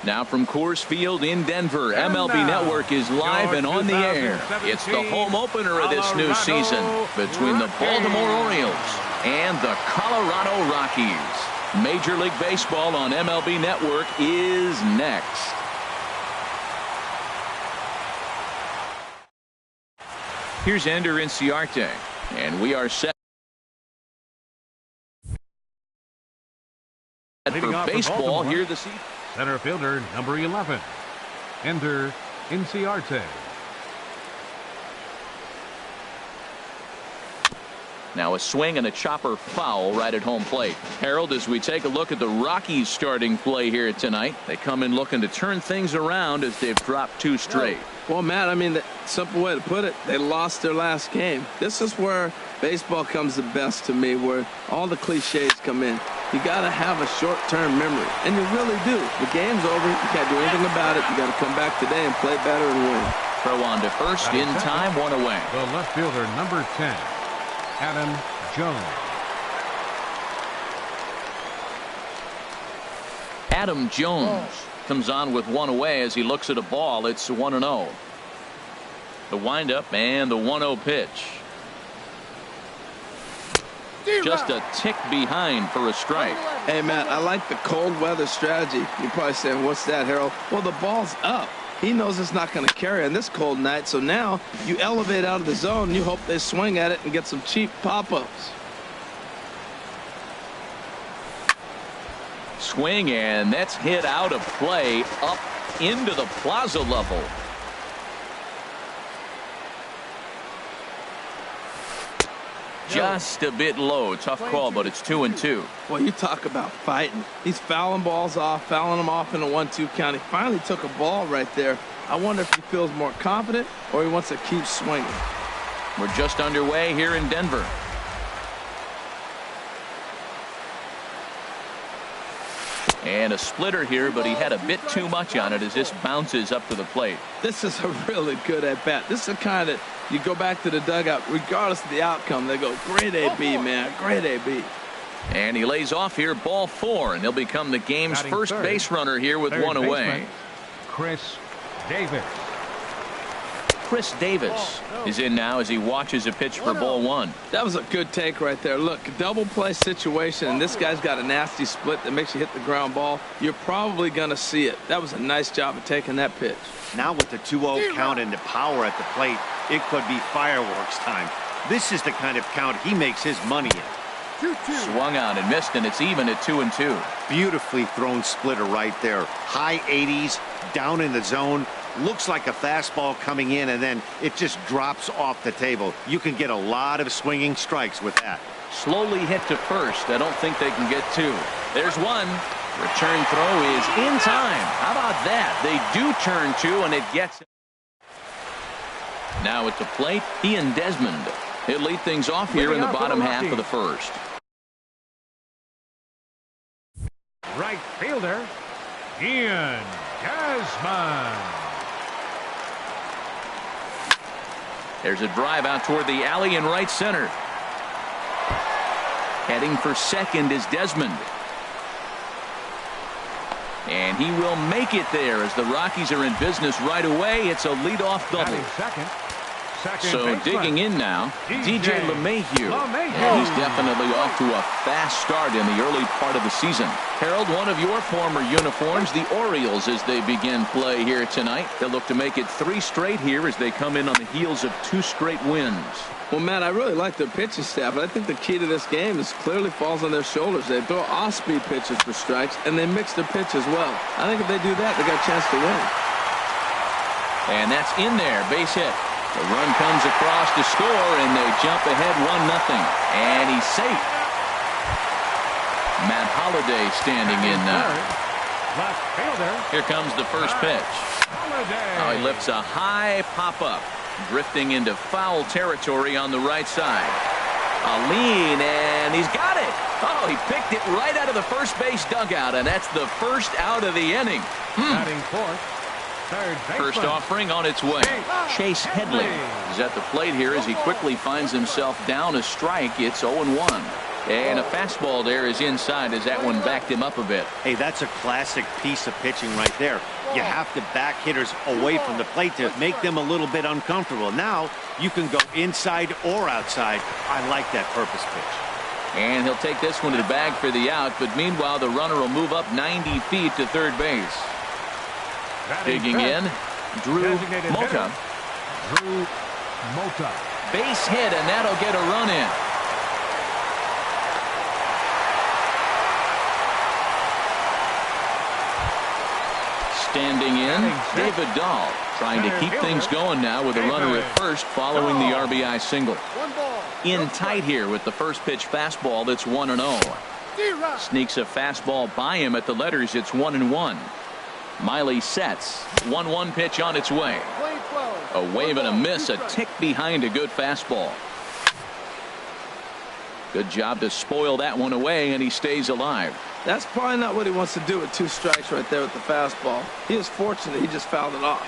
Now from Coors Field in Denver, MLB Network is live and on the air. It's the home opener of this new season between the Baltimore Orioles and the Colorado Rockies. Major League Baseball on MLB Network is next. Here's Ender Inciarte, and we are set for baseball here this evening. Center fielder, number 11, Ender Inciarte. Now a swing and a chopper foul right at home plate. Harold, as we take a look at the Rockies starting play here tonight, they come in looking to turn things around as they've dropped 2 straight. Well, Matt, I mean, the simple way to put it, they lost their last game. This is where baseball comes the best to me, where all the cliches come in. You got to have a short-term memory, and you really do. The game's over. You can't do anything about it. You got to come back today and play better and win. Throw on to first in time, 1 away. The left fielder, number 10, Adam Jones. Adam Jones comes on with 1 away as he looks at a ball. It's 1-0. The windup and the 1-0 pitch. Just a tick behind for a strike. Hey, Matt, I like the cold weather strategy. You're probably saying, what's that, Harold? Well, the ball's up. He knows it's not going to carry on this cold night, so now you elevate out of the zone. You hope they swing at it and get some cheap pop-ups. Swing, and that's hit out of play up into the plaza level. Just a bit low. Tough call, but it's 2-2. Well, you talk about fighting. He's fouling balls off, fouling them off in a 1-2 count. He finally took a ball right there. I wonder if he feels more confident or he wants to keep swinging. We're just underway here in Denver. And a splitter here, but he had a bit too much on it as this bounces up to the plate. This is a really good at-bat. This is the kind that you go back to the dugout, regardless of the outcome. They go, great AB, man, great AB. And he lays off here, ball 4, and he'll become the game's first base runner here with 1 away. Chris Davis. Chris Davis is in now as he watches a pitch for ball 1. That was a good take right there. Look, double play situation, and this guy's got a nasty split that makes you hit the ground ball. You're probably going to see it. That was a nice job of taking that pitch. Now with the 2-0 count and the power at the plate, it could be fireworks time. This is the kind of count he makes his money in. Swung out and missed, and it's even at 2-2. Beautifully thrown splitter right there. High 80s, down in the zone. Looks like a fastball coming in, and then it just drops off the table. You can get a lot of swinging strikes with that. Slowly hit to first. I don't think they can get 2. There's 1. Return throw is in time. How about that? They do turn 2, and it gets him. Now at the plate, Ian Desmond. He'll lead things off here in the bottom half of the first. Right fielder, Ian Desmond. There's a drive out toward the alley in right center. Heading for second is Desmond. And he will make it there as the Rockies are in business right away. It's a leadoff double. So digging in now, DJ LeMahieu. And he's definitely off to a fast start in the early part of the season. Harold, one of your former uniforms, the Orioles, as they begin play here tonight. They'll look to make it 3 straight here as they come in on the heels of 2 straight wins. Well, Matt, I really like their pitching staff, but I think the key to this game is clearly falls on their shoulders. They throw off-speed pitches for strikes, and they mix their pitch as well. I think if they do that, they got a chance to win. And that's in there, base hit. The run comes across to score, and they jump ahead 1-0. And he's safe. Matt Holliday standing in now. Here comes the first pitch. Oh, he lifts a high pop-up, drifting into foul territory on the right side. A lean, and he's got it. Oh, he picked it right out of the first base dugout, and that's the first out of the inning. Batting fourth, First offering on its way. Chase Headley is at the plate here as he quickly finds himself down a strike. It's 0-1. And a fastball there is inside as that one backed him up a bit. Hey, that's a classic piece of pitching right there. You have to back hitters away from the plate to make them a little bit uncomfortable. Now you can go inside or outside. I like that purpose pitch. And he'll take this one to the bag for the out, but meanwhile the runner will move up 90 feet to third base. Digging in, Drew Mota. Drew Mota. Base hit, and that'll get a run in. Standing in, David Dahl, trying to keep things going now with a runner at first following the RBI single. In tight here with the first pitch fastball that's 1-0. Sneaks a fastball by him at the letters. It's 1-1. Miley sets. 1-1 pitch on its way. A wave and a miss, a tick behind a good fastball. Good job to spoil that one away, and he stays alive. That's probably not what he wants to do with 2 strikes right there with the fastball. He is fortunate he just fouled it off.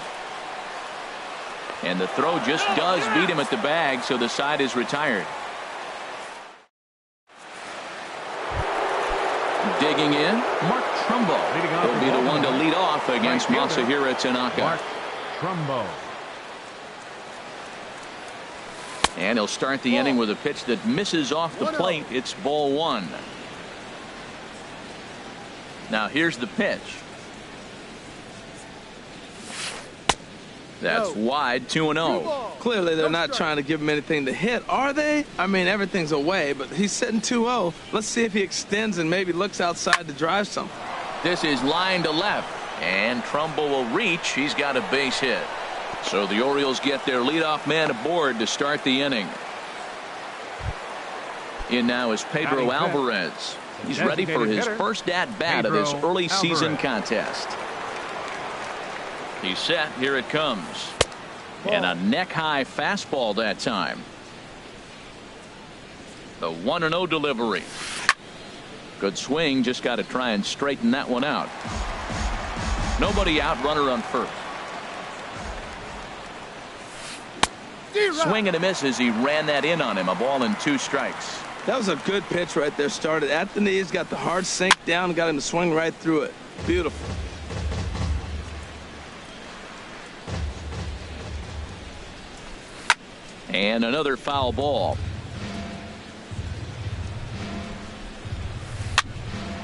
And the throw just does beat him at the bag, so the side is retired. Digging in, Mark Trumbo will be the one to lead off against Masahiro Tanaka. Mark Trumbo. And he'll start the inning with a pitch that misses off the plate. It's ball 1. Now here's the pitch. That's wide, 2-0. Clearly they're not trying to give him anything to hit, are they? I mean, everything's away, but he's sitting 2-0. Let's see if he extends and maybe looks outside to drive something. This is line to left, and Trumbo will reach. He's got a base hit. So the Orioles get their leadoff man aboard to start the inning. In now is Pedro Alvarez. He's ready for his first at-bat of this early season contest. He's set. Here it comes. And a neck-high fastball that time. The 1-0 delivery. Good swing. Just got to try and straighten that one out. Nobody out. Runner on first. Swing and a miss as he ran that in on him. A ball and 2 strikes. That was a good pitch right there. Started at the knees, got the hard sink down, got him to swing right through it. Beautiful. And another foul ball.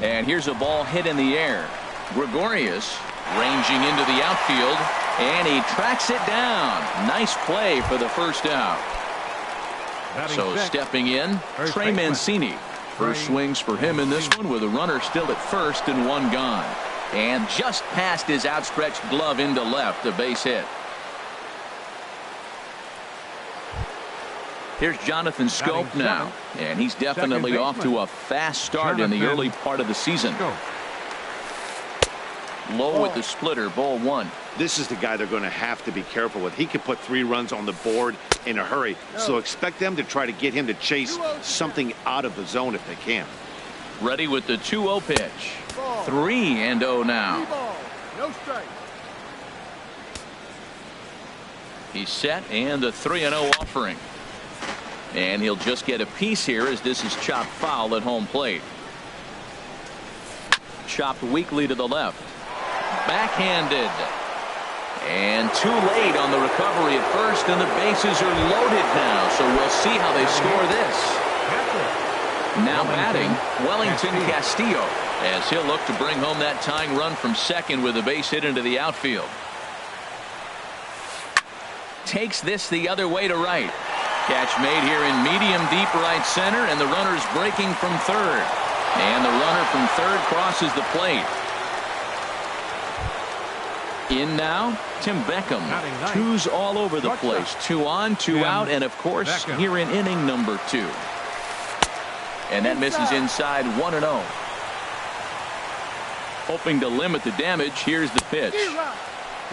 And here's a ball hit in the air. Gregorius ranging into the outfield, and he tracks it down. Nice play for the first out. So stepping in, Trey Mancini. First swings for him in this one with a runner still at first and 1 gone. And just past his outstretched glove into left, a base hit. Here's Jonathan Scope now, and he's definitely off to a fast start in the early part of the season. Low with the splitter, ball 1. This is the guy they're going to have to be careful with. He can put 3 runs on the board in a hurry, so expect them to try to get him to chase something out of the zone if they can. Ready with the 2-0 pitch. 3-0 now. No strike. He's set, and the 3-0 offering. And he'll just get a piece here as this is chopped foul at home plate. Chopped weakly to the left. Backhanded. And too late on the recovery at first, and the bases are loaded now, so we'll see how they score this. Now batting, Wellington Castillo, as he'll look to bring home that tying run from second with a base hit into the outfield. Takes this the other way to right. Catch made here in medium deep right center, and the runner's breaking from third. And the runner from third crosses the plate. In now, Tim Beckham. 2s all over the place. 2 on, 2 out, and of course, here in inning number 2. And that misses inside, 1-0. Hoping to limit the damage, here's the pitch.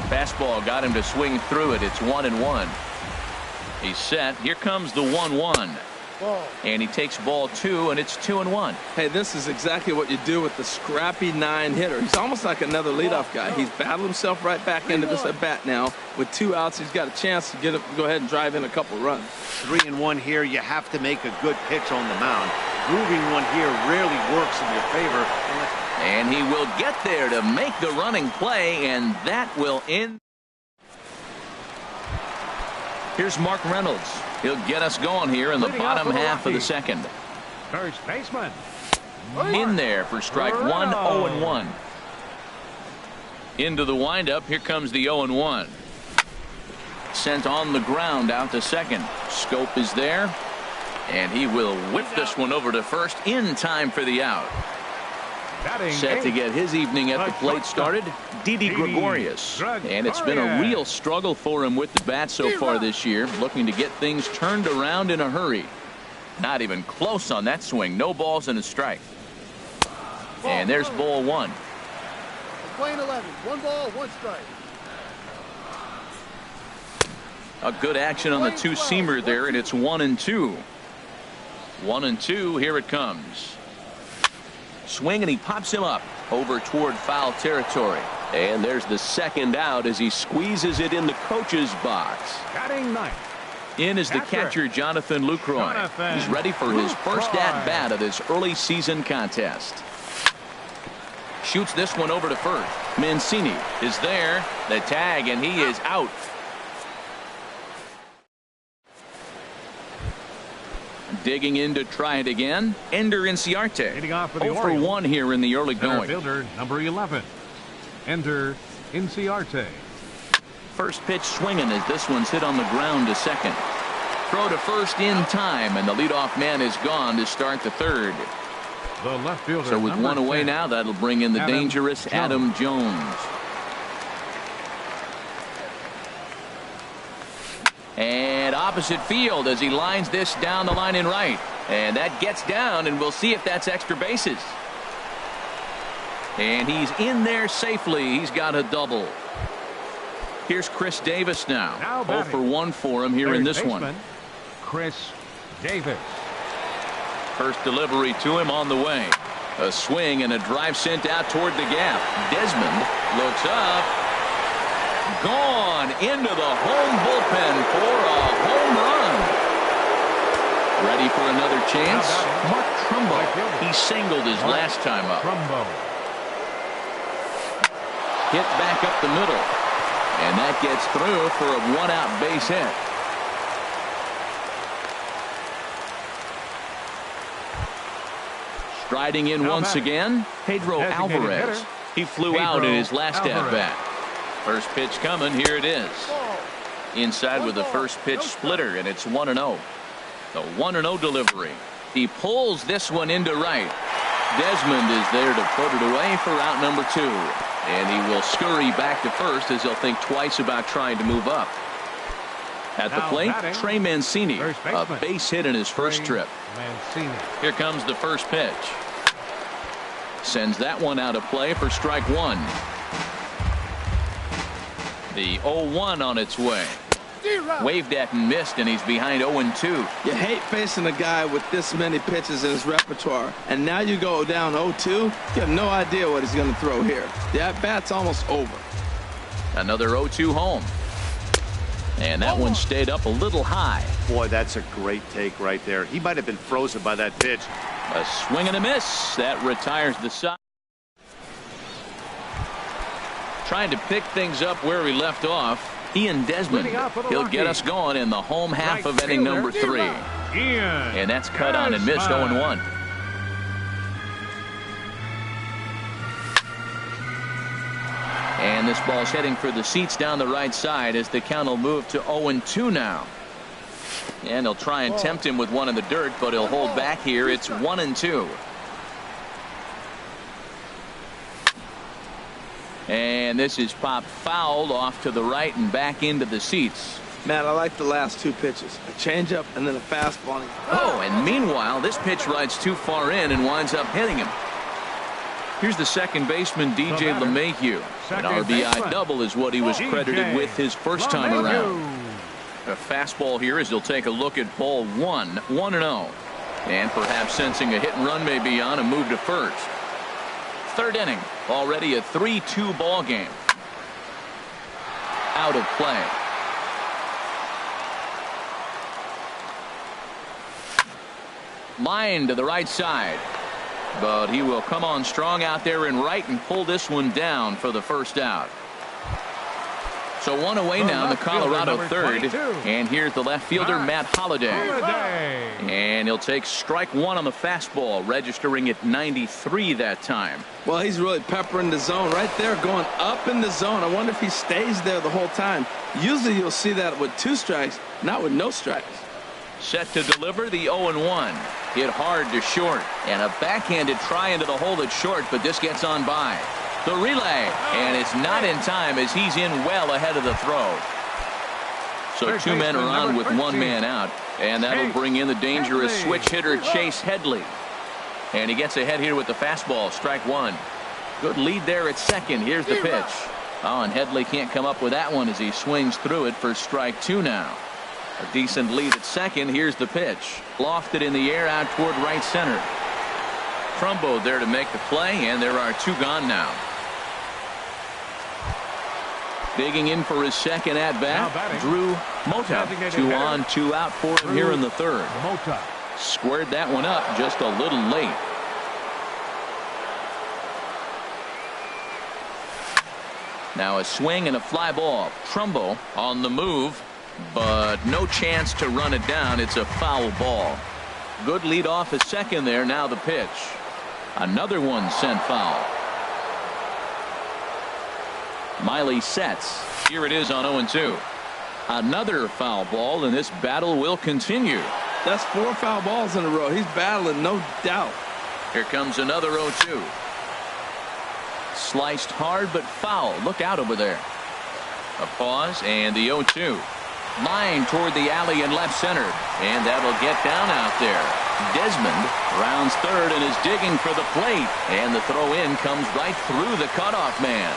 Fastball got him to swing through it. It's 1-1. He's set. Here comes the 1-1. And he takes ball 2, and it's 2-1. Hey, this is exactly what you do with the scrappy 9 hitter. He's almost like another leadoff guy. He's battled himself right back into this at bat now. With 2 outs, he's got a chance to go ahead and drive in a couple runs. 3-1 here. You have to make a good pitch on the mound. Moving one here rarely works in your favor. And he will get there to make the running play, and that will end. Here's Mark Reynolds. He'll get us going here in the bottom half of the second. First baseman. In there for strike one, 0-1. Into the windup. Here comes the 0-1. Sent on the ground out to second. Scope is there. And he will whip this one over to first in time for the out. Set to get his evening at the plate started, Didi Gregorius. And it's been a real struggle for him with the bat so far this year, looking to get things turned around in a hurry. Not even close on that swing. No balls and a strike. And there's ball one. Playing 11. 1 ball, 1 strike. A good action on the two-seamer there, and it's 1-2. 1-2. Here it comes. Swing, and he pops him up over toward foul territory. And there's the second out as he squeezes it in the coach's box. Batting ninth. In is the catcher, Jonathan Lucroy. He's ready for his first at-bat of this early season contest. Shoots this one over to first. Mancini is there. The tag, and he is out. Digging in to try it again. Ender Inciarte. 0 for 1 here in the early going. Fielder number 11. Ender Inciarte. First pitch swinging as this one's hit on the ground to second. Throw to first in time, and the leadoff man is gone to start the third. The left fielder. So with one away 10. now, that'll bring in the dangerous Adam Jones. And opposite field as he lines this down the line in right. And that gets down, and we'll see if that's extra bases. And he's in there safely. He's got a double. Here's Chris Davis now. 0 for 1 for him here in this one. Chris Davis. First delivery to him on the way. A swing and a drive sent out toward the gap. Desmond looks up. Gone into the home bullpen for a home run. Ready for another chance? Mark Trumbo. He singled his last time up. Hit back up the middle. And that gets through for a 1-out base hit. Striding in once again, Pedro Alvarez. He flew out in his last at-bat. First pitch coming. Here it is. Inside with the first pitch splitter, and it's 1-0. The 1-0 delivery. He pulls this one into right. Desmond is there to put it away for out number 2. And he will scurry back to first as he'll think twice about trying to move up. At the plate, Trey Mancini, a base hit in his first trip. Here comes the first pitch. Sends that one out of play for strike 1. The 0-1 on its way. Waved at and missed, and he's behind 0-2. You hate facing a guy with this many pitches in his repertoire, and now you go down 0-2. You have no idea what he's going to throw here. The at-bat's almost over. Another 0-2 home. And that one stayed up a little high. Boy, that's a great take right there. He might have been frozen by that pitch. A swing and a miss. That retires the side. Trying to pick things up where he left off. Ian Desmond. He'll get us going in the home half of inning number 3. And that's cut on and missed 0-1. And this ball's heading for the seats down the right side as the count will move to 0-2 now. And they'll try and tempt him with one in the dirt, but he'll hold back here. It's 1-2. And this is popped foul off to the right and back into the seats. Man, I like the last 2 pitches. A changeup and then a fastball. Oh, and meanwhile, this pitch rides too far in and winds up hitting him. Here's the second baseman, DJ LeMahieu. An RBI double is what he was credited with his first time around. A fastball here as he'll take a look at ball 1, 1-0. And perhaps sensing a hit and run may be on, a move to first. Third inning, already a 3-2 ball game. Out of play. Line to the right side. But he will come on strong out there in right and pull this one down for the first out. So one away now in the Colorado third. And here's the left fielder, Matt Holliday. And he'll take strike one on the fastball, registering at 93 that time. Well, he's really peppering the zone right there, going up in the zone. I wonder if he stays there the whole time. Usually you'll see that with 2 strikes, not with no strikes. Set to deliver the 0-1. Hit hard to short. And a backhanded try into the hole at short, but this gets on by. The relay, and it's not in time as he's in well ahead of the throw. So 2 men are on with 1 man out, and that'll bring in the dangerous switch hitter Chase Headley. And he gets ahead here with the fastball, strike 1. Good lead there at second. Here's the pitch. Oh, and Headley can't come up with that one as he swings through it for strike 2 now. A decent lead at second. Here's the pitch. Lofted in the air out toward right center. Trumbo there to make the play, and there are 2 gone now. Digging in for his second at-bat, Drew Mota. 2 on, 2 out for him here in the third. Squared that one up just a little late. Now a swing and a fly ball. Trumbo on the move, but no chance to run it down. It's a foul ball. Good lead off at second there. Now the pitch. Another one sent foul. Miley sets. Here it is on 0-2. Another foul ball, and this battle will continue. That's 4 foul balls in a row. He's battling, no doubt. Here comes another 0-2. Sliced hard but foul. Look out over there. A pause and the 0-2. Line toward the alley in left center, and that'll get down out there. Desmond rounds third and is digging for the plate, and the throw in comes right through the cutoff man.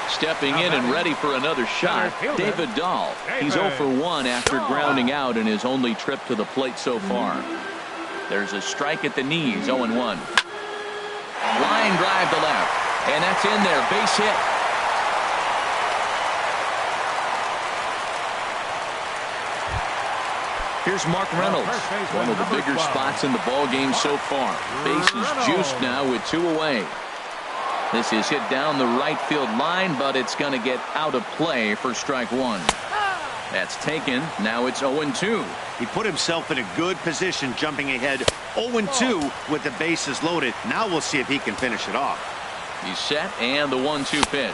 Stepping in and ready for another shot, David Dahl. He's 0 for 1 after grounding out in his only trip to the plate so far. There's a strike at the knees, 0-1. Line drive to left, and that's in there, base hit. Here's Mark Reynolds, one of the bigger spots in the ball game so far. Bases juiced now with 2 away. This is hit down the right field line, but it's going to get out of play for strike 1. That's taken. Now it's 0-2. He put himself in a good position, jumping ahead 0-2 with the bases loaded. Now we'll see if he can finish it off. He's set, and the 1-2 pitch.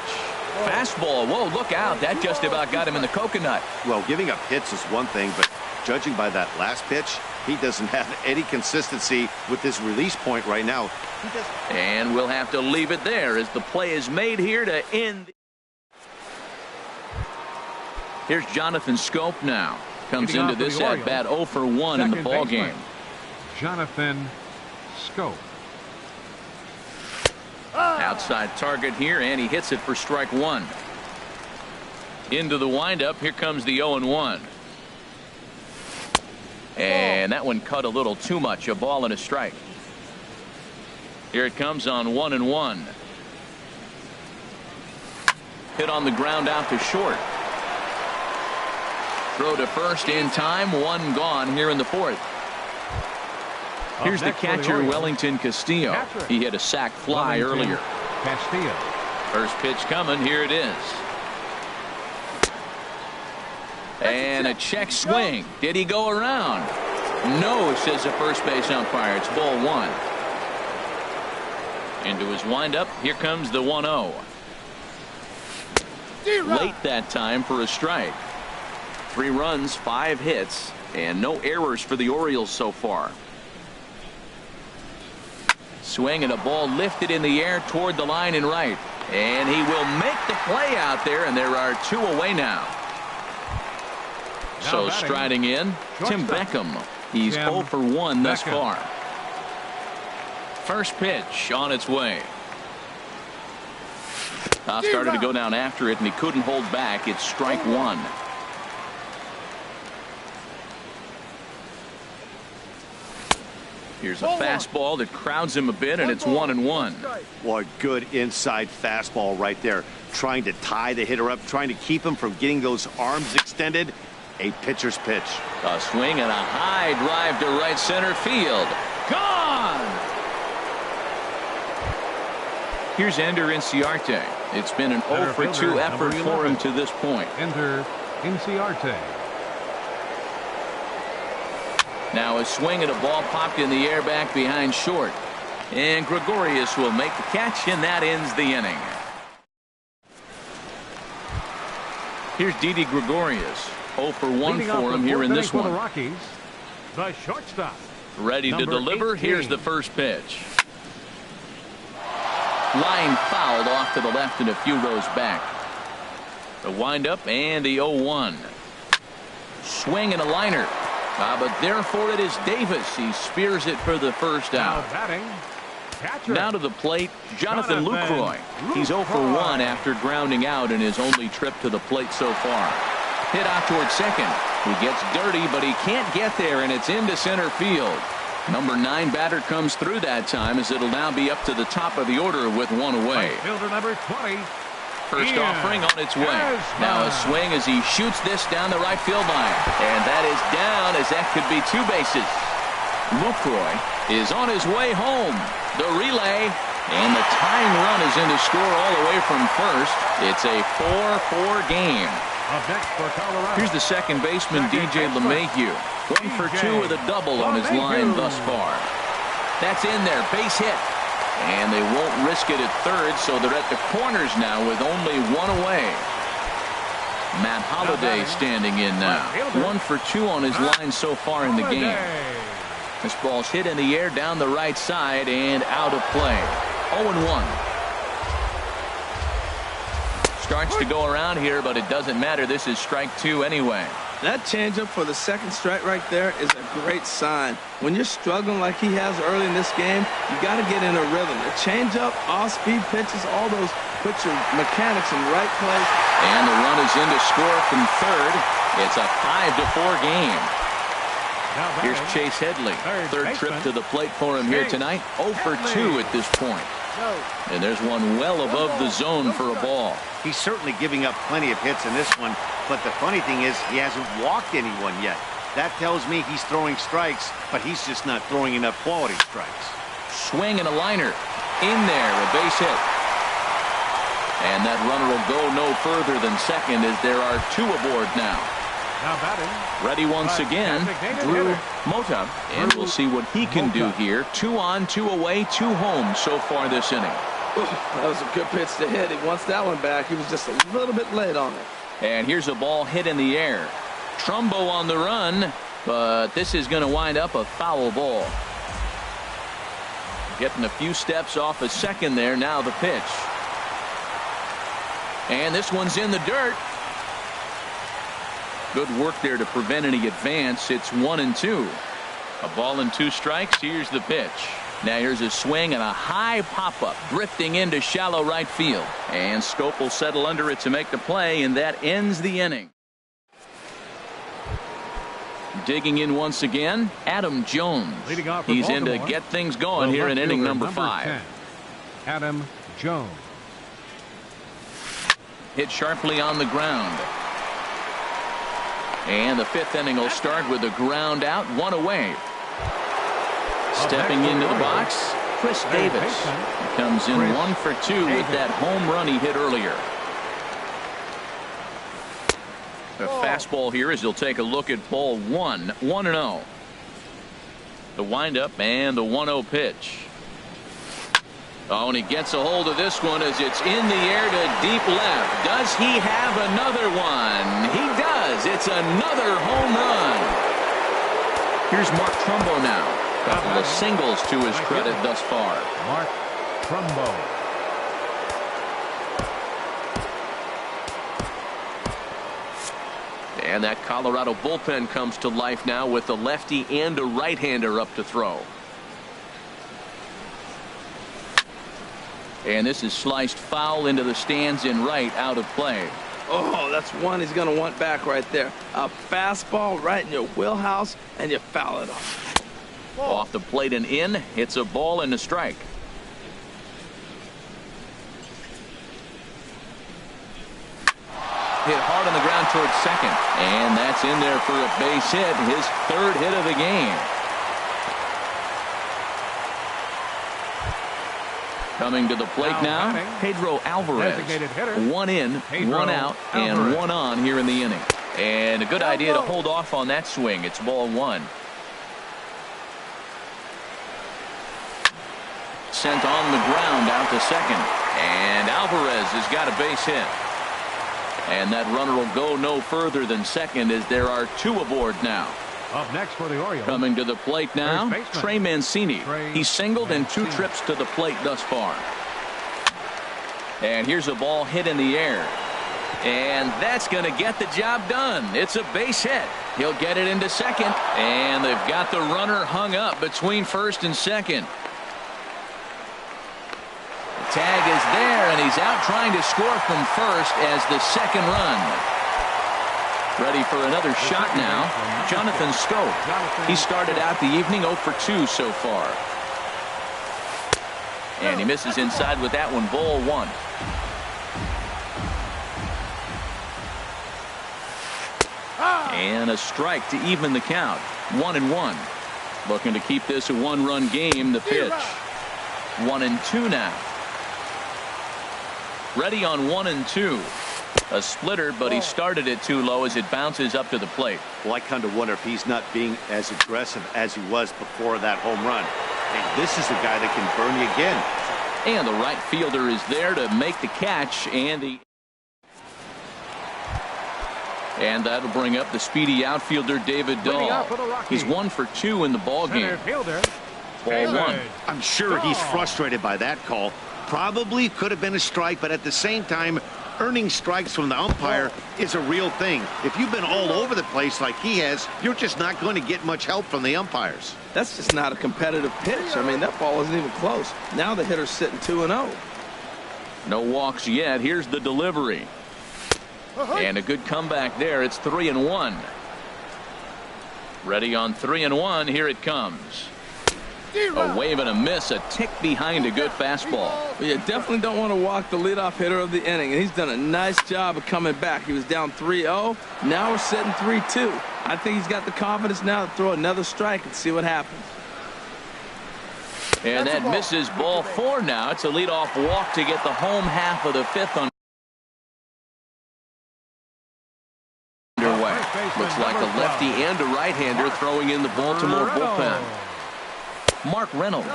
Fastball. Whoa, look out. That just about got him in the coconut. Well, giving up hits is one thing, but judging by that last pitch, he doesn't have any consistency with his release point right now. And we'll have to leave it there as the play is made here to end. Here's Jonathan Scope now. Comes into this at bat 0 for 1 in the ball game. Jonathan Scope. Outside target here, and he hits it for strike 1. Into the windup. Here comes the 0-1. And that one cut a little too much. A ball and a strike. Here it comes on 1-1. Hit on the ground out to short. Throw to first in time. 1 gone here in the 4th. Here's the catcher, Wellington Castillo. He hit a sac fly earlier. Castillo. First pitch coming. Here it is. And a check swing. Did he go around? No, says the first base umpire. It's ball 1. Into his windup. Here comes the 1-0. Late that time for a strike. 3 runs, 5 hits, and no errors for the Orioles so far. Swing and a ball lifted in the air toward the line and right. And he will make the play out there, and there are 2 away now. So striding in, Tim Beckham. He's 0 for 1 thus far. First pitch on its way. Started to go down after it, and he couldn't hold back. It's strike 1. Here's a fastball that crowds him a bit, and it's 1-1. Well, a good inside fastball right there. Trying to tie the hitter up, trying to keep him from getting those arms extended. A pitcher's pitch. A swing and a high drive to right center field. Gone! Here's Ender Inciarte. It's been an 0 for 2 effort for him to this point. Ender Inciarte. Now a swing and a ball popped in the air back behind short. And Gregorius will make the catch, and that ends the inning. Here's Didi Gregorius. 0 for 1 for him here in this one. The Rockies, the shortstop. Ready to deliver. 18. Here's the first pitch. Line fouled off to the left and a few rows back. The windup and the 0-1. Swing and a liner. But therefore it is Davis. He spears it for the first out. Now to the plate, Jonathan Lucroy. He's 0 for 1 after grounding out in his only trip to the plate so far. Hit out towards second. He gets dirty, but he can't get there, and it's into center field. Number 9 batter comes through that time, as it'll now be up to the top of the order with one away. Fielder number 20. First offering on its way. Now a swing as he shoots this down the right field line. And that is down, as that could be 2 bases. Lucroy is on his way home. The relay, and the tying run is in to score all the way from first. It's a 4-4 game. Here's the second baseman, DJ LeMahieu. 1 for 2 with a double on his line thus far. That's in there, base hit. And they won't risk it at third, so they're at the corners now with only one away. Matt Holliday standing in now. 1 for 2 on his line so far in the game. This ball's hit in the air down the right side and out of play. 0-1. Starts to go around here, but it doesn't matter. This is strike 2 anyway. That changeup for the second strike right there is a great sign. When you're struggling like he has early in this game, you got to get in a rhythm. The changeup, off-speed pitches, all those put your mechanics in the right place. And the run is in to score from third. It's a 5-4 game. Here's Chase Headley. Third trip to the plate for him here tonight. 0 for 2 at this point. And there's one well above the zone for a ball. He's certainly giving up plenty of hits in this one, but the funny thing is he hasn't walked anyone yet. That tells me he's throwing strikes, but he's just not throwing enough quality strikes. Swing and a liner. In there, a base hit. And that runner will go no further than second, as there are 2 aboard now. Now batting. Ready once again, Drew Mota, and we'll see what he can do here. 2 on, 2 away, 2 home so far this inning. That was a good pitch to hit. He wants that one back. He was just a little bit late on it. And here's a ball hit in the air. Trumbo on the run, but this is going to wind up a foul ball. Getting a few steps off a second there. Now the pitch. And this one's in the dirt. Good work there to prevent any advance. It's 1-2. A ball and 2 strikes. Here's the pitch. Now here's a swing and a high pop-up drifting into shallow right field. And Scope will settle under it to make the play, and that ends the inning. Digging in once again, Adam Jones. He's in to get things going here in inning number 5. 10, Adam Jones. Hit sharply on the ground. And the 5th inning will start with a ground out, 1 away. Stepping into the box, Chris Davis. He comes in 1 for 2 with that home run he hit earlier. A fastball here as he'll take a look at ball 1, 1-0. The windup and the 1-0 pitch. Oh, and he gets a hold of this one as it's in the air to deep left. Does he have another one? He does. It's another home run. Here's Mark Trumbo now. Couple of singles to his credit thus far. Mark Trumbo. And that Colorado bullpen comes to life now with a lefty and a right-hander up to throw. And this is sliced foul into the stands in right, out of play. Oh, that's one he's going to want back right there. A fastball right in your wheelhouse, and you foul it off. Off the plate and in. It's a ball and a strike. hit hard on the ground towards second. And that's in there for a base hit, his third hit of the game. Coming to the plate now, Pedro Alvarez. One in, one out, and one on here in the inning. And a good idea to hold off on that swing. It's ball one. Sent on the ground out to second. And Alvarez has got a base hit. And that runner will go no further than second as there are two aboard now. Up next for the Orioles. Coming to the plate now, Trey Mancini. He's singled in 2 trips to the plate thus far. And here's a ball hit in the air. And that's going to get the job done. It's a base hit. He'll get it into second. And they've got the runner hung up between first and second. The tag is there, and he's out trying to score from first as the second run. Ready for another shot now, Jonathan Schoop. He started out the evening 0 for 2 so far. And he misses inside with that one, ball one. And a strike to even the count, 1-1. Looking to keep this a 1-run game, the pitch. 1-2 now. Ready on 1-2. A splitter, but he started it too low as it bounces up to the plate. Well, I kind of wonder if he's not being as aggressive as he was before that home run. And this is a guy that can burn you again. And the right fielder is there to make the catch, and that'll bring up the speedy outfielder David Dahl. He's 1 for 2 in the ball game. Ball one. I'm sure he's frustrated by that call. Probably could have been a strike, but at the same time, earning strikes from the umpire is a real thing. If you've been all over the place like he has, you're just not going to get much help from the umpires. That's just not a competitive pitch. I mean, that ball isn't even close. Now the hitter's sitting 2-0. No walks yet. Here's the delivery. And a good comeback there. It's 3-1. Ready on 3-1. Here it comes. A wave and a miss, a tick behind a good fastball. Well, you definitely don't want to walk the leadoff hitter of the inning, and he's done a nice job of coming back. He was down 3-0. Now we're sitting 3-2. I think he's got the confidence now to throw another strike and see what happens. And that misses, ball 4 now. It's a leadoff walk to get the home half of the 5th underway. Looks like a lefty and a right-hander throwing in the Baltimore bullpen. Mark Reynolds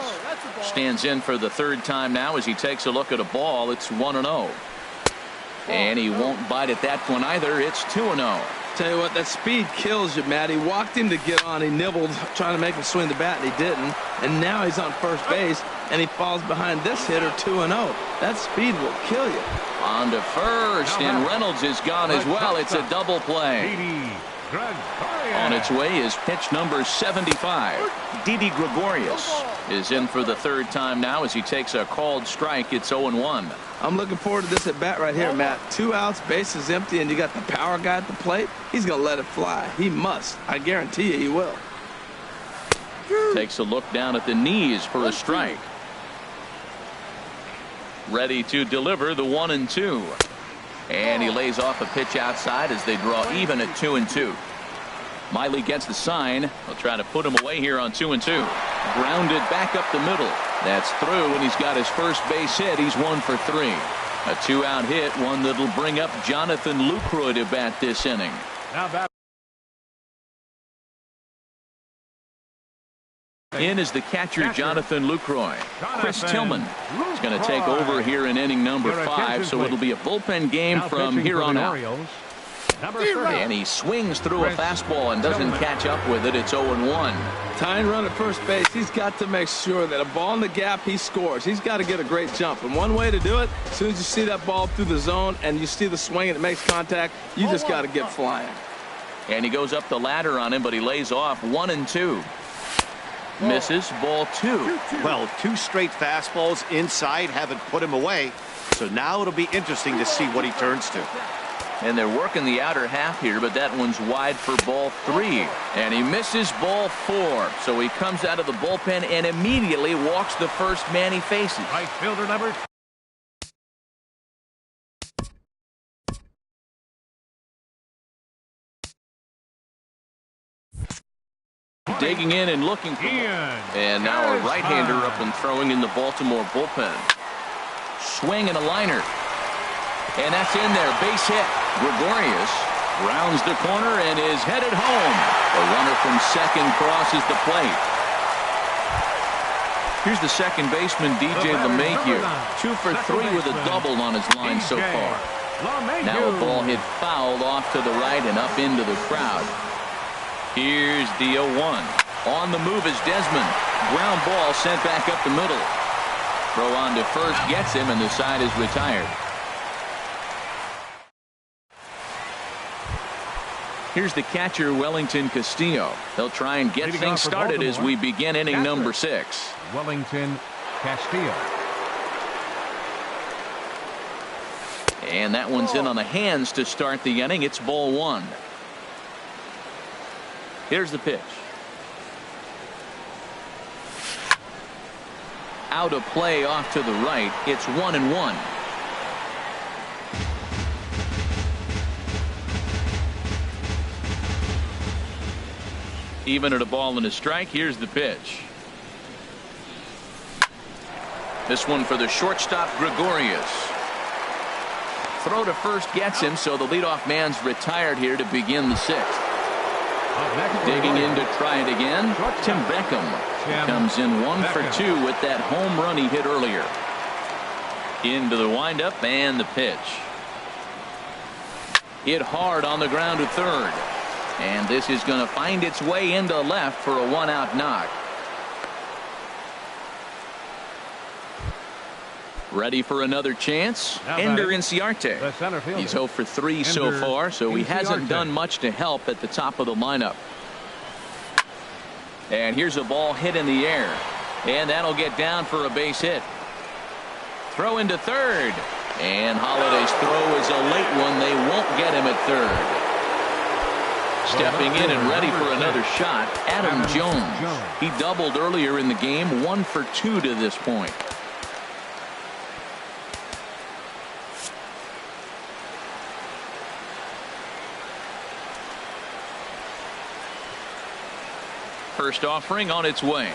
stands in for the 3rd time now as he takes a look at a ball. It's 1-0. And he won't bite at that one either. It's 2-0. Tell you what, that speed kills you, Matt. He walked him to get on. He nibbled, trying to make him swing the bat, and he didn't. And now he's on first base, and he falls behind this hitter 2-0. That speed will kill you. On to first, and Reynolds is gone as well. It's a double play. On its way is pitch number 75. Didi Gregorius is in for the 3rd time now as he takes a called strike. It's 0-1. I'm looking forward to this at bat right here, Matt. 2 outs, bases empty, and you got the power guy at the plate. He's going to let it fly. He must. I guarantee you he will. Takes a look down at the knees for a strike. Ready to deliver the 1-2. And he lays off a pitch outside as they draw even at 2-2. Miley gets the sign. They'll try to put him away here on 2-2. Grounded back up the middle. That's through, and he's got his first base hit. He's 1 for 3. A 2-out hit, one that'll bring up Jonathan Lucroy to bat this inning. In is the catcher, Jonathan Lucroy. Chris Tillman is going to take over here in inning number 5, so it'll be a bullpen game from here on out. And he swings through a fastball and doesn't catch up with it. It's 0-1. Tying run at first base, he's got to make sure that a ball in the gap, he scores. He's got to get a great jump. And one way to do it, as soon as you see that ball through the zone and you see the swing and it makes contact, you just got to get flying. And he goes up the ladder on him, but he lays off 1-2. Misses, ball 2. Well, 2 straight fastballs inside haven't put him away. So now it'll be interesting to see what he turns to. And they're working the outer half here, but that one's wide for ball 3. And he misses ball 4. So he comes out of the bullpen and immediately walks the first man he faces. Right fielder number digging in and looking for and now a right-hander up and throwing in the Baltimore bullpen. Swing and a liner. And that's in there. Base hit. Gregorius rounds the corner and is headed home. A runner from second crosses the plate. Here's the second baseman, DJ LeMahieu. 2 for 3 with a double on his line so far. Now a ball hit foul off to the right and up into the crowd. Here's the 0-1. On the move is Desmond. Ground ball sent back up the middle. Throw on to first gets him, and the side is retired. Here's the catcher, Wellington Castillo. They'll try and get things started as we begin inning number 6. Wellington Castillo. And that one's in on the hands to start the inning. It's ball 1. Here's the pitch. Out of play off to the right. It's 1-1. Even at a ball and a strike. Here's the pitch. This one for the shortstop, Gregorius. Throw to first gets him, so the leadoff man's retired here to begin the 6th. Digging in to try it again, Tim Beckham comes in 1 for 2 with that home run he hit earlier. Into the windup and the pitch. Hit hard on the ground to third. And this is going to find its way into left for a 1-out knock. Ready for another chance? Ender Inciarte. He's 0 for 3 so far, so he hasn't done much to help at the top of the lineup. And here's a ball hit in the air. And that'll get down for a base hit. Throw into third. And Holiday's throw is a late one. They won't get him at third. Stepping in and ready for another shot, Adam Jones. He doubled earlier in the game, 1 for 2 to this point. First offering on its way.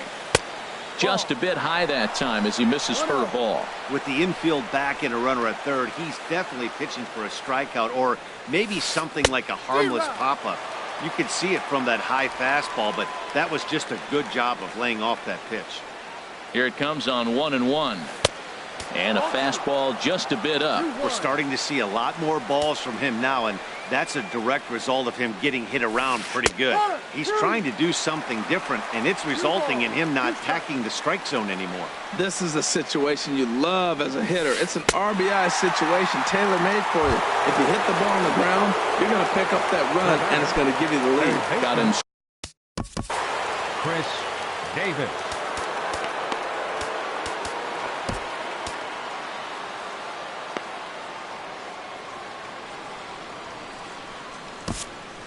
Just a bit high that time as he misses for a ball. With the infield back and a runner at third, he's definitely pitching for a strikeout or maybe something like a harmless pop-up. You could see it from that high fastball, but that was just a good job of laying off that pitch. Here it comes on 1-1. And a fastball just a bit up. We're starting to see a lot more balls from him now, and that's a direct result of him getting hit around pretty good. He's trying to do something different, and it's resulting in him not attacking the strike zone anymore. This is a situation you love as a hitter. It's an RBI situation tailor-made for you. If you hit the ball on the ground, you're going to pick up that run, and it's going to give you the lead. Got him. Chris Davis.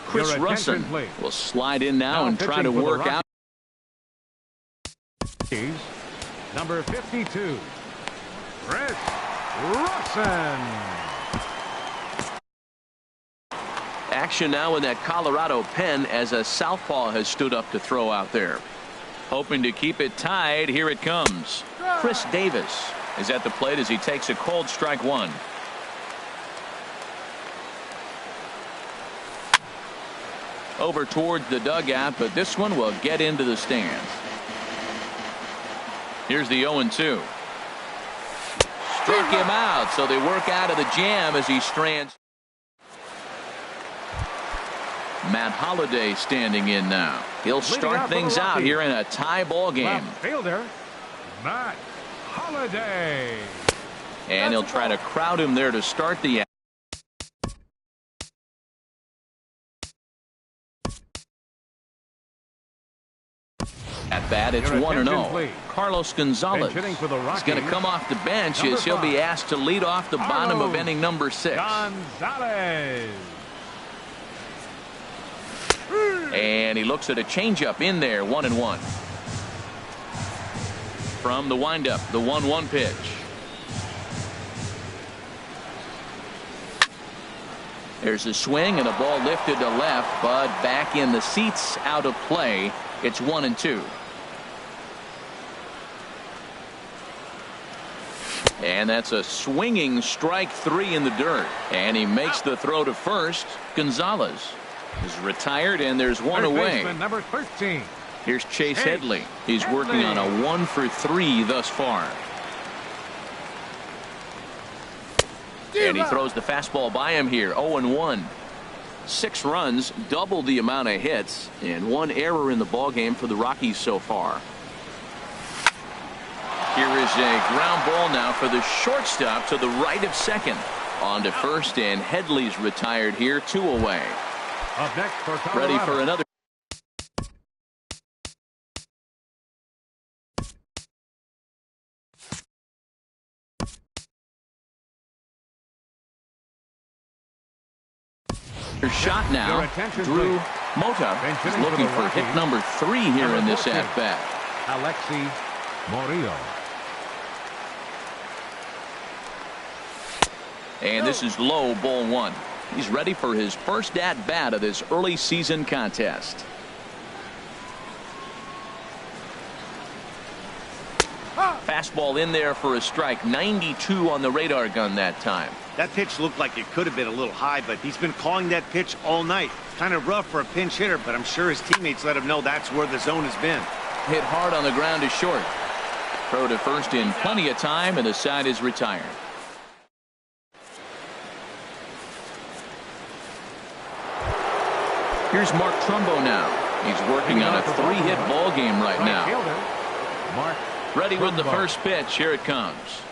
Chris Russin will slide in now and try to work out. Number 52, Chris Russin. Action now in that Colorado pen as a southpaw has stood up to throw out there. Hoping to keep it tied. Here it comes. Chris Davis is at the plate as he takes a cold strike 1. Over towards the dugout, but this one will get into the stands. Here's the 0-2. Struck him out, so they work out of the jam as he strands. Matt Holliday standing in now. He'll start things out here in a tie ball game. Left fielder, Matt Holliday. And he'll try to crowd him there to start the at bat. It's 1-0. Carlos Gonzalez is going to come off the bench as he'll be asked to lead off the bottom of inning number 6. Gonzalez. And he looks at a changeup in there. 1-1. From the windup, the 1-1 pitch. There's a swing and a ball lifted to left, but back in the seats, out of play. It's 1-2. And that's a swinging strike 3 in the dirt. And he makes the throw to first. Gonzalez is retired, and there's one away. Number 13. Here's Chase Headley. He's working on a 1-for-3 thus far. And he throws the fastball by him here. 0-1. 6 runs, double the amount of hits, and 1 error in the ballgame for the Rockies so far. Here is a ground ball now for the shortstop to the right of second. On to first, and Headley's retired here, 2 away. Up next for Colorado. Ready for another. Shot now. Drew Mota is looking for hit number 3 here in this at-bat. Alexi Murillo. And this is low, ball 1. He's ready for his first at-bat of this early season contest. Fastball in there for a strike. 92 on the radar gun that time. That pitch looked like it could have been a little high, but he's been calling that pitch all night. Kind of rough for a pinch hitter, but I'm sure his teammates let him know that's where the zone has been. Hit hard on the ground is short. Throw to first in plenty of time, and the side is retired. Here's Mark Trumbo now. He's working on a 3-hit ball game right now. Mark Ready with the first pitch. Here it comes.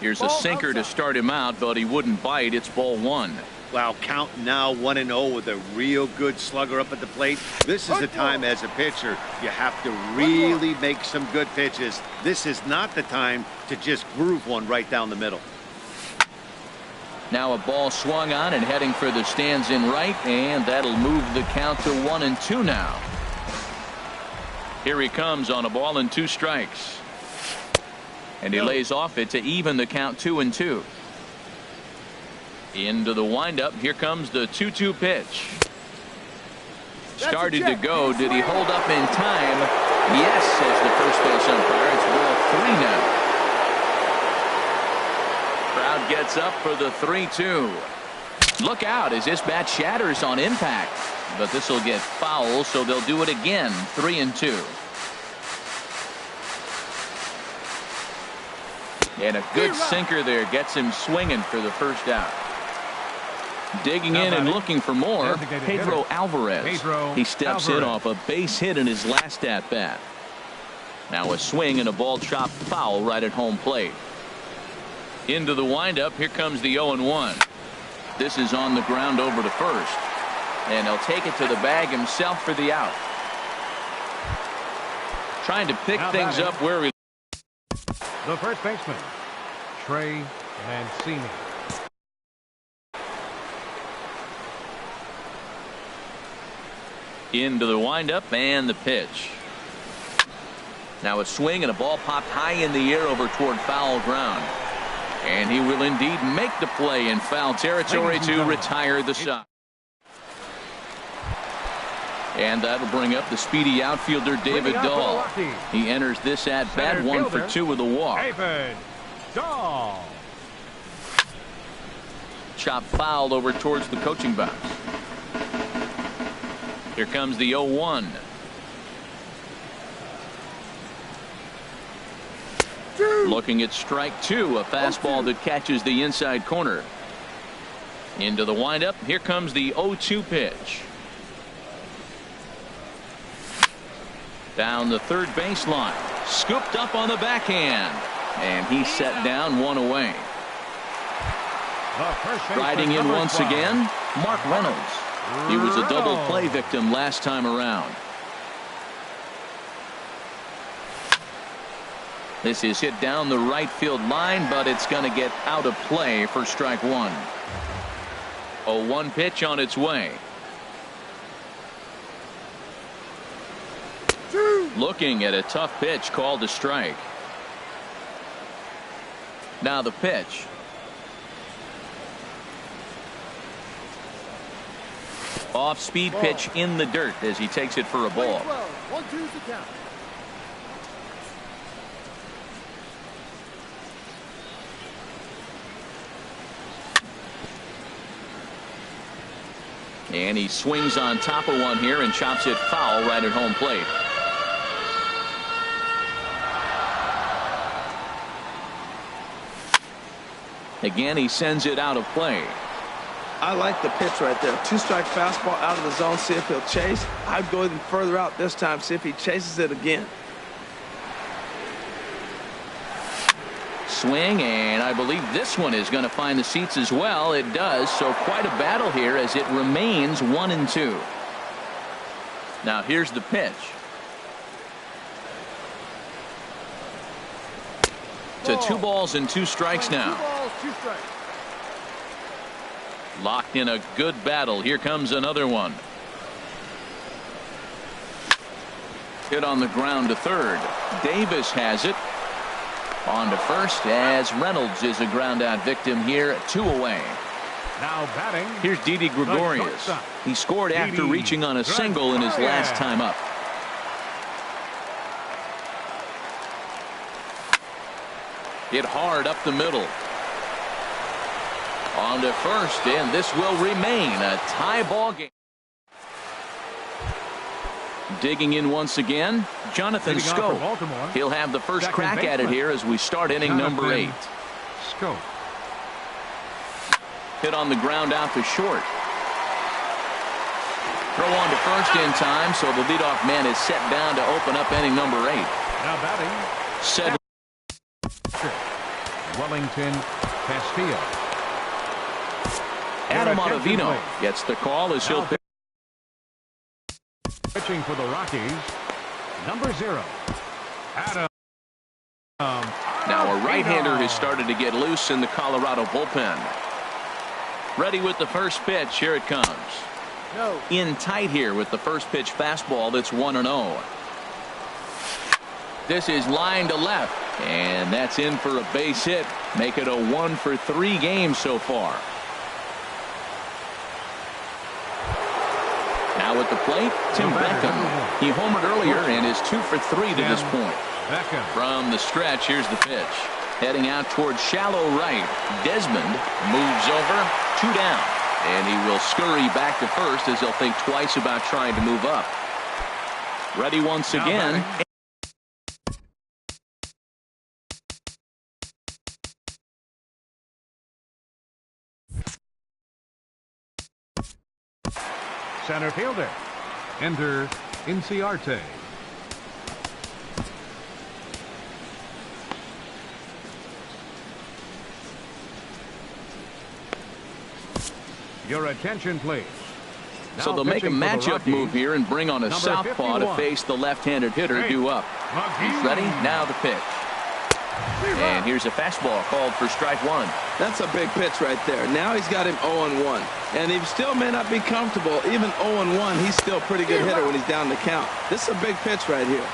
Here's a sinker to start him out, but he wouldn't bite. It's ball 1. Wow, count now 1-0 with a real good slugger up at the plate. This is the time as a pitcher you have to really make some good pitches. This is not the time to just groove one right down the middle. Now a ball swung on and heading for the stands in right, and that'll move the count to 1-2 now. Here he comes on a ball and 2 strikes. And he lays off it to even the count 2-2. Into the windup. Here comes the 2-2 pitch. Started to go. Did he hold up in time? Yes, says the first base umpire. It's ball 3 now. Crowd gets up for the 3-2. Look out as this bat shatters on impact. But this will get foul, so they'll do it again. 3-2. And a good sinker there gets him swinging for the first out. Digging in and looking for more, Pedro Alvarez. He steps in off a base hit in his last at-bat. Now a swing and a ball chopped foul right at home plate. Into the windup. Here comes the 0-1. This is on the ground over to first. And he'll take it to the bag himself for the out. Trying to pick things up where he. The first baseman, Trey Mancini. Into the windup and the pitch. Now a swing and a ball popped high in the air over toward foul ground. And he will indeed make the play in foul territory to retire the side. And that'll bring up the speedy outfielder David Dahl. He enters this at bat 1 for 2 with a walk. David Dahl. Chop fouled over towards the coaching box. Here comes the 0-1. Looking at strike 2, a fastball that catches the inside corner. Into the windup. Here comes the 0-2 pitch. Down the third baseline. Scooped up on the backhand. And he's set down 1 away. Riding in once again, Mark Reynolds. He was a double play victim last time around. This is hit down the right field line, but it's going to get out of play for strike 1. 0-1 pitch on its way. Looking at a tough pitch called a strike. Now the pitch. Off-speed pitch in the dirt as he takes it for a ball. 1-2's the count. And he swings on top of one here and chops it foul right at home plate. Again, he sends it out of play. I like the pitch right there. 2-strike fastball out of the zone. See if he'll chase. I'd go even further out this time. See if he chases it again. Swing, and I believe this one is going to find the seats as well. It does, so quite a battle here as it remains 1-2. Now here's the pitch. To 2 balls and 2 strikes now. 2 balls, 2 strikes. Locked in a good battle. Here comes another one. Hit on the ground to third. Davis has it. On to first as Reynolds is a ground out victim here. 2 away. Now batting. Here's Didi Gregorius. He scored after reaching on a single in his last time up. Hit hard up the middle. On to first, and this will remain a tie ball game. Digging in once again, Jonathan Scope. He'll have the first crack at it here as we start inning number 8. Scope. Hit on the ground out to short. Throw on to first in time, so the leadoff man is set down to open up inning number 8. Now batting. Said Wellington Castillo. Adam Ottavino gets the call as he'll pitch. Pitching for the Rockies, number 0, Adam. Now a right-hander has started to get loose in the Colorado bullpen. Ready with the first pitch. Here it comes. No. In tight here with the first pitch fastball that's 1-0. This is line to left, and that's in for a base hit. Make it a 1-for-3 game so far. Now at the plate, Tim Beckham. He homered earlier and is 2-for-3 to this point. From the stretch, here's the pitch. Heading out towards shallow right. Desmond moves over, 2 down. And he will scurry back to first as he'll think twice about trying to move up. Ready once again. Center fielder. Enter Inciarte. Your attention, please. So they'll make a matchup move here and bring on a southpaw to face the left-handed hitter due up. He's ready. Now the pitch. And here's a fastball called for strike 1. That's a big pitch right there. Now he's got him 0-1. And he still may not be comfortable. Even 0-1, he's still a pretty good hitter when he's down the count. This is a big pitch right here.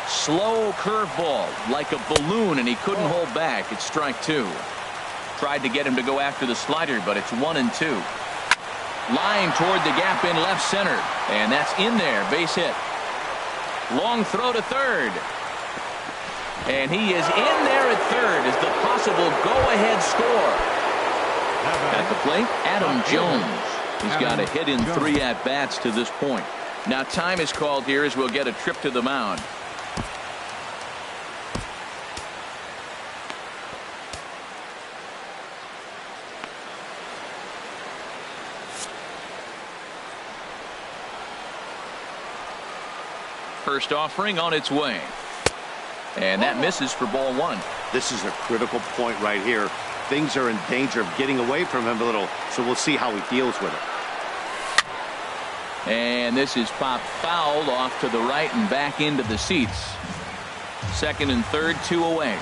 Slow curveball like a balloon, and he couldn't hold back. It's strike 2. Tried to get him to go after the slider, but it's 1-2. Line toward the gap in left center. And that's in there. Base hit. Long throw to third. And he is in there at third as the possible go-ahead score. At the plate, Adam Jones. He's got a hit in 3 at-bats to this point. Now time is called here as we'll get a trip to the mound. First offering on its way. And that misses for ball 1. This is a critical point right here. Things are in danger of getting away from him a little, so we'll see how he deals with it. And this is popped fouled off to the right and back into the seats. Second and third, 2 away.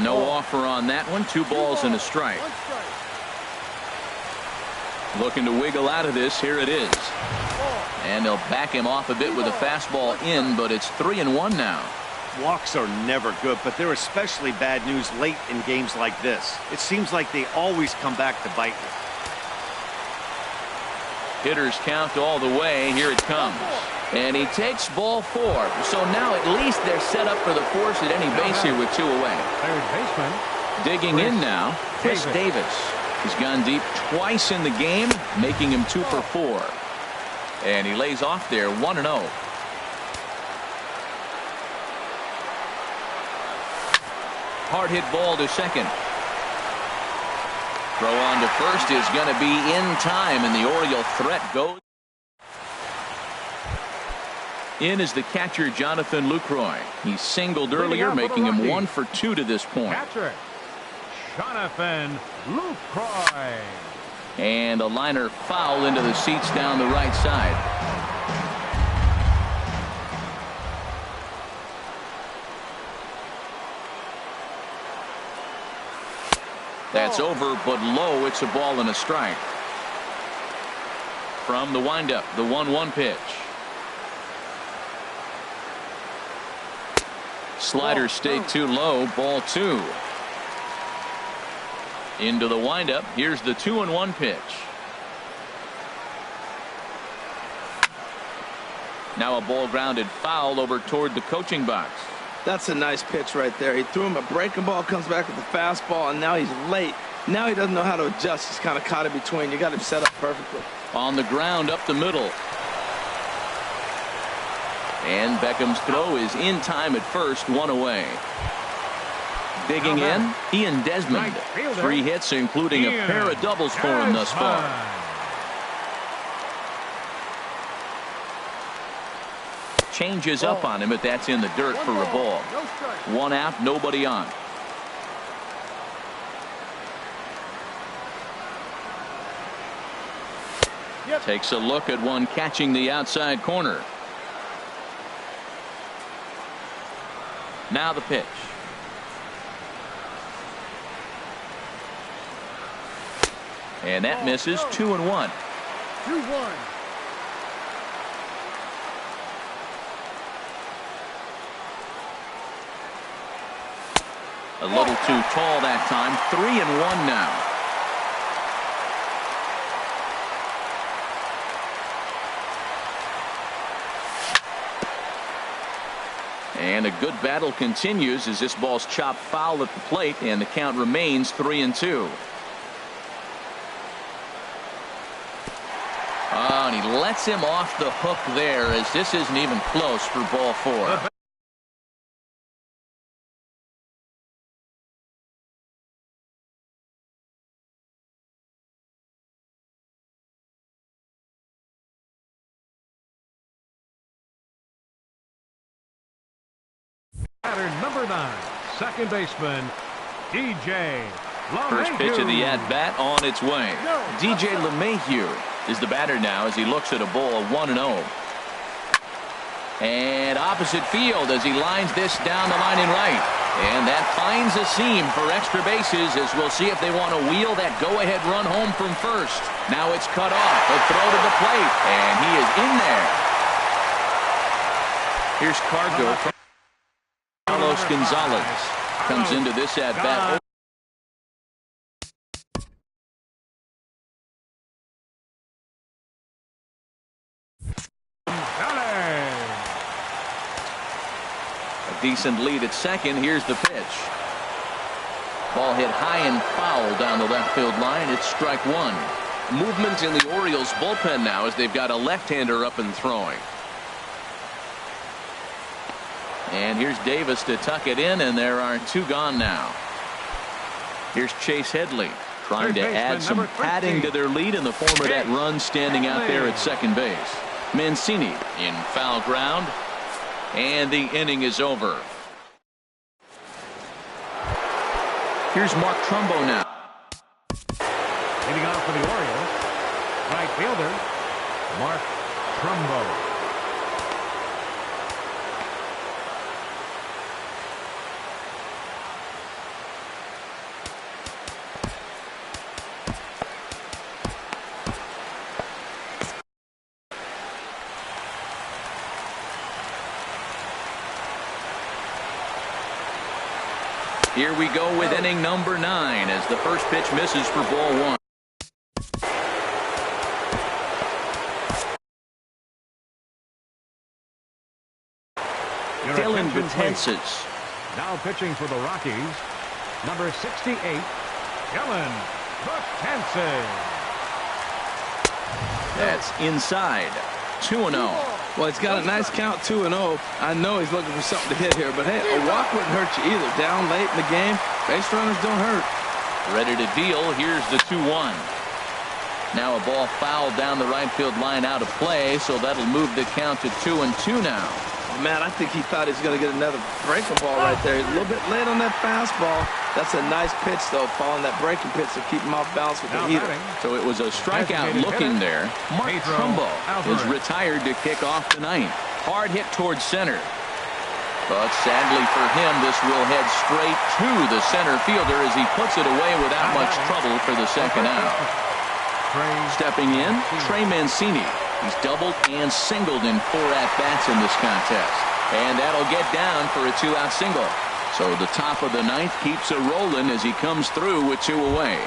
No offer on that one. 2 balls and a strike. Looking to wiggle out of this. Here it is. And they'll back him off a bit with a fastball in, but it's 3-1 now. Walks are never good, but they're especially bad news late in games like this. It seems like they always come back to bite you. Hitters count all the way. Here it comes. And he takes ball 4. So now at least they're set up for the force at any base here with 2 away. Third baseman. Digging in now, Chris Davis. He's gone deep twice in the game, making him 2 for 4. And he lays off there 1-0. Hard hit ball to second. Throw on to first is going to be in time, and the Oriole threat goes. In is the catcher, Jonathan Lucroy. He singled earlier, making him 1 for 2 to this point. Catcher, Jonathan Lucroy. And a liner foul into the seats down the right side. That's over, but low. It's a ball and a strike. From the windup, the 1-1 pitch. Slider stayed too low. Ball 2. Into the windup. Here's the 2-1 pitch. Now a ball grounded foul over toward the coaching box. That's a nice pitch right there. He threw him a breaking ball, comes back with the fastball, and now he's late. Now he doesn't know how to adjust. He's kind of caught in between. You got him set up perfectly. On the ground up the middle. And Beckham's throw is in time at first, 1 away. Digging in, Ian Desmond. 3 hits, including a pair of doubles for him thus far. Changes up on him, but that's in the dirt for a ball. 1 out, nobody on. Takes a look at one catching the outside corner. Now the pitch. And that misses. 2-1. 2-1. A little too tall that time. 3-1 now. And a good battle continues as this ball's chopped foul at the plate, and the count remains 3-2. Oh, and he lets him off the hook there, as this isn't even close for ball 4. Batter number 9, second baseman, DJ LeMahieu. First pitch of the at-bat on its way. DJ LeMahieu is the batter now as he looks at a ball 1-0. And opposite field as he lines this down the line in right. And that finds a seam for extra bases as we'll see if they want to wheel that go-ahead run home from first. Now it's cut off. A throw to the plate. And he is in there. Here's Cargo from Carlos Gonzalez. Comes into this at-bat. Decent lead at second. Here's the pitch. Ball hit high and foul down the left field line. It's strike 1. Movement in the Orioles bullpen now as they've got a left-hander up and throwing. And here's Davis to tuck it in, and there are 2 gone now. Here's Chase Headley trying to add some padding to their lead in the form of that run standing out there at second base. Mancini in foul ground. And the inning is over. Here's Mark Trumbo now. Hitting off for the Orioles, right fielder, Mark Trumbo. Here we go with inning number 9 as the first pitch misses for ball 1. Dylan Betances. Now pitching for the Rockies, number 68, Dylan Betances. That's inside. 2-0. Well, he's got a nice count, 2-0. I know he's looking for something to hit here, but hey, a walk wouldn't hurt you either. Down late in the game, base runners don't hurt. Ready to deal. Here's the 2-1. Now a ball fouled down the right field line out of play, so that'll move the count to 2-2 now. Oh, man, I think he thought he was going to get another breaking ball right there. He's a little bit late on that fastball. That's a nice pitch, though, following that breaking pitch to keep him off balance with the heater. So it was a strikeout looking there. Mark Trumbo is retired to kick off the 9th. Hard hit towards center. But sadly for him, this will head straight to the center fielder as he puts it away without much trouble for the second out. Stepping in, Trey Mancini. He's doubled and singled in 4 at-bats in this contest. And that'll get down for a 2-out single. So the top of the 9th keeps it rolling as he comes through with 2 away.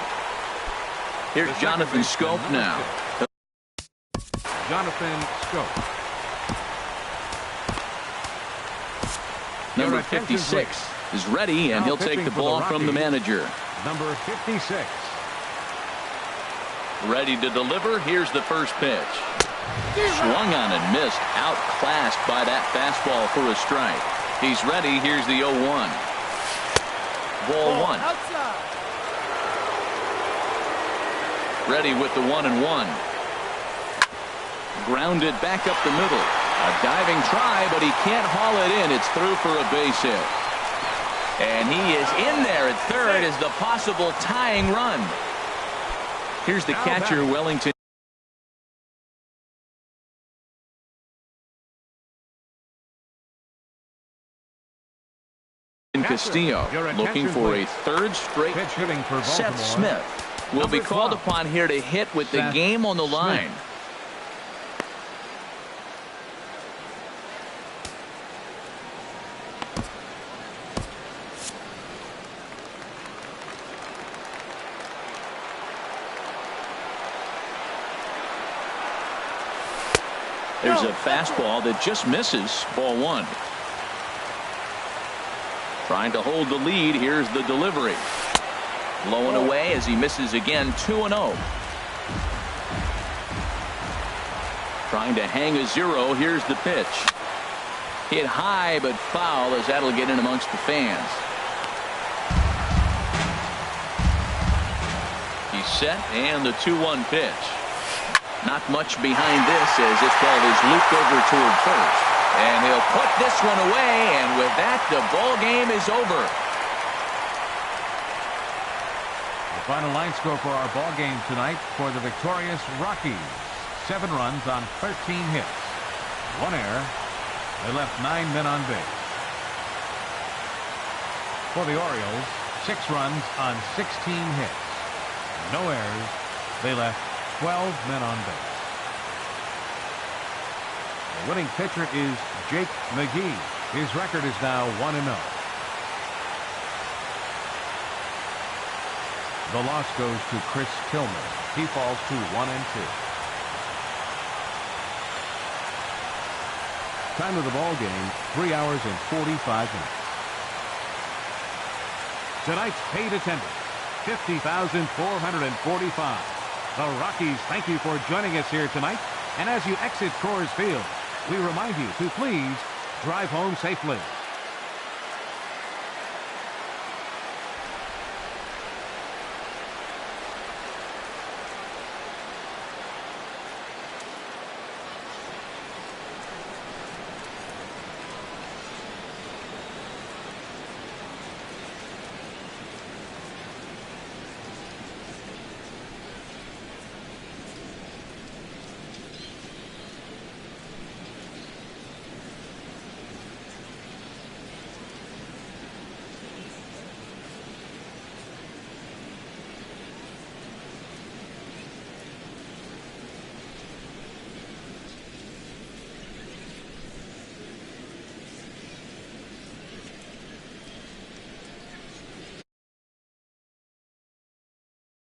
Here's Jonathan Scope now. Jonathan Scope. Number 56 is ready, and he'll take the ball from the manager. Number 56. Ready to deliver. Here's the first pitch. Swung on and missed. Outclassed by that fastball for a strike. He's ready. Here's the 0-1. Ball 1. Ready with the 1-1. Grounded back up the middle. A diving try, but he can't haul it in. It's through for a base hit. And he is in there at third as the possible tying run. Here's the catcher, Wellington. Castillo looking for a third straight. Seth Smith will be called upon here to hit with the game on the line. There's a fastball that just misses. Ball 1. Trying to hold the lead. Here's the delivery. Low and away as he misses again. 2-0. Trying to hang a 0. Here's the pitch. Hit high but foul as that'll get in amongst the fans. He's set and the 2-1 pitch. Not much behind this as this ball is looped over toward first. And he'll put this one away, and with that, the ball game is over. The final line score for our ball game tonight for the victorious Rockies. 7 runs on 13 hits. 1 error. They left 9 men on base. For the Orioles, 6 runs on 16 hits. No errors. They left 12 men on base. The winning pitcher is Jake McGee. His record is now 1-0. The loss goes to Chris Tillman. He falls to 1-2. Time of the ball game, 3 hours and 45 minutes. Tonight's paid attendance, 50,445. The Rockies thank you for joining us here tonight. And as you exit Coors Field, we remind you to please drive home safely.